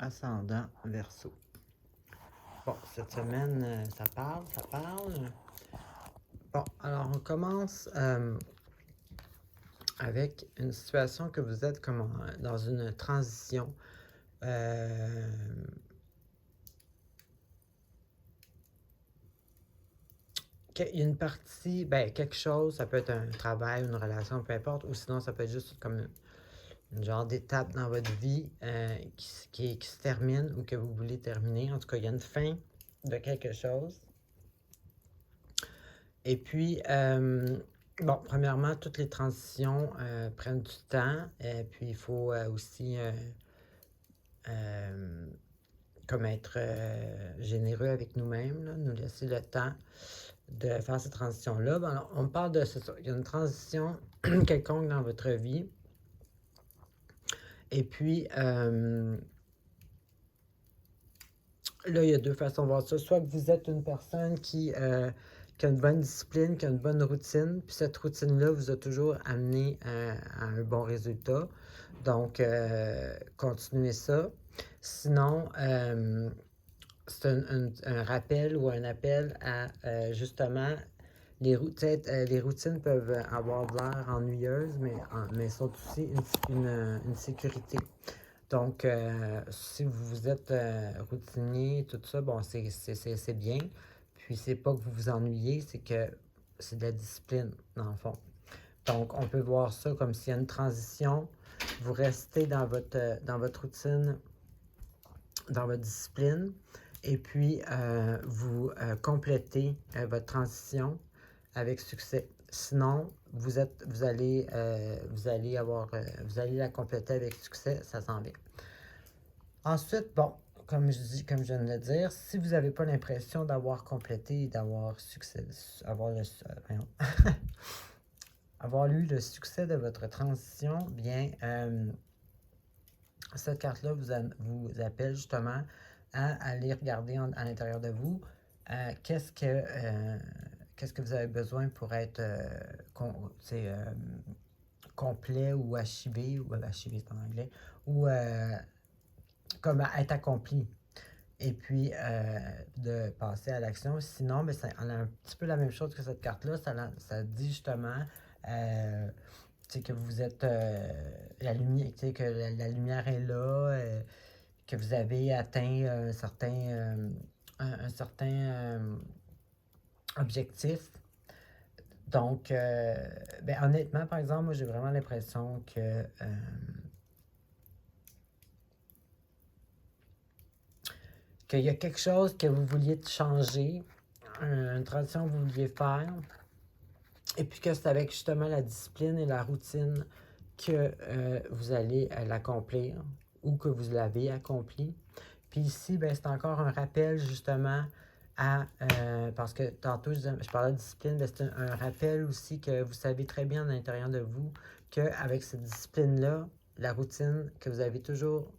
ascendant Verseau. Bon, cette semaine, ça parle. Bon, alors on commence avec une situation que vous êtes comme dans une transition. Il y a une partie, quelque chose, ça peut être un travail, une relation, peu importe, ou sinon ça peut être juste comme une genre d'étape dans votre vie qui se termine ou que vous voulez terminer. En tout cas, il y a une fin de quelque chose. Et puis, bon, premièrement, toutes les transitions prennent du temps. Et puis, il faut aussi comme être généreux avec nous-mêmes, là, nous laisser le temps de faire ces transitions-là. Ben, alors, on parle de ça. Il y a une transition quelconque dans votre vie. Et puis, là, il y a deux façons de voir ça. Soit que vous êtes une personne qui a une bonne discipline, qui a une bonne routine, puis cette routine-là vous a toujours amené à un bon résultat. Donc, continuez ça. Sinon, c'est un rappel ou un appel à justement, les routines peuvent avoir de l'air ennuyeuses, mais sont aussi une sécurité. Donc, si vous êtes routinier, tout ça, bon, c'est bien. Puis, c'est pas que vous vous ennuyez, c'est que c'est de la discipline, dans le fond. Donc, on peut voir ça comme s'il y a une transition. Vous restez dans votre routine, dans votre discipline, et puis vous complétez votre transition avec succès. Sinon, vous allez la compléter avec succès, ça s'en vient. Ensuite, bon, comme je viens de le dire, si vous n'avez pas l'impression d'avoir complété, d'avoir succès, avoir eu le succès de votre transition, bien, cette carte-là vous appelle justement à aller regarder à l'intérieur de vous qu'est-ce que vous avez besoin pour être complet ou achevé, ou achevé c'est en anglais, ou comme être accompli. Et puis, de passer à l'action. Sinon, on a un petit peu la même chose que cette carte-là. Ça dit justement que vous êtes la lumière, que la lumière est là, que vous avez atteint un certain objectif. Donc, honnêtement, par exemple, moi, j'ai vraiment l'impression que qu'il y a quelque chose que vous vouliez changer, une transition que vous vouliez faire, et puis que c'est avec justement la discipline et la routine que vous allez l'accomplir ou que vous l'avez accompli. Puis ici, c'est encore un rappel justement à, parce que tantôt je parlais de discipline, c'est un rappel aussi que vous savez très bien à l'intérieur de vous qu'avec cette discipline-là, la routine, que vous avez toujours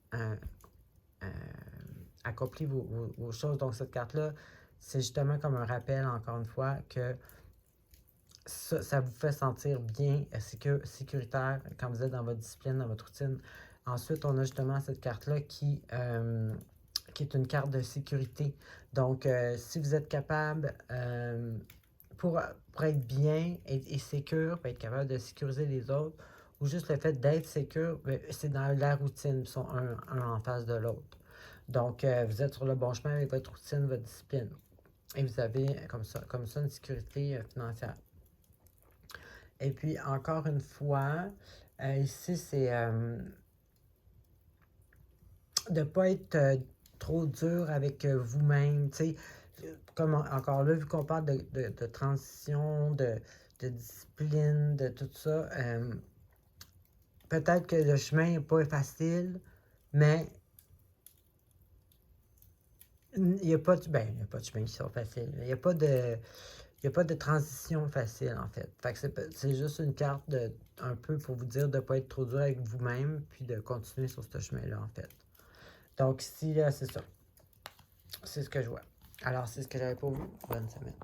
accompli vos choses. Donc cette carte-là, c'est justement comme un rappel, encore une fois, que ça vous fait sentir bien, sécuritaire quand vous êtes dans votre discipline, dans votre routine. Ensuite, on a justement cette carte-là qui est une carte de sécurité. Donc, si vous êtes capable, pour être bien et sécure, pour être capable de sécuriser les autres, ou juste le fait d'être sécure, c'est dans la routine, ils sont un en face de l'autre. Donc, vous êtes sur le bon chemin avec votre routine, votre discipline. Et vous avez comme ça une sécurité financière. Et puis, encore une fois, ici, c'est de ne pas être trop dur avec vous-même. Tu sais, comme encore là, vu qu'on parle de transition, de discipline, de tout ça, peut-être que le chemin n'est pas facile, mais il n'y a pas de chemin qui soit facile. Il n'y a pas de transition facile, en fait. Fait que c'est juste une carte un peu pour vous dire de ne pas être trop dur avec vous-même, puis de continuer sur ce chemin-là, en fait. Donc ici, là, c'est ça. C'est ce que je vois. Alors, c'est ce que j'avais pour vous. Bonne semaine.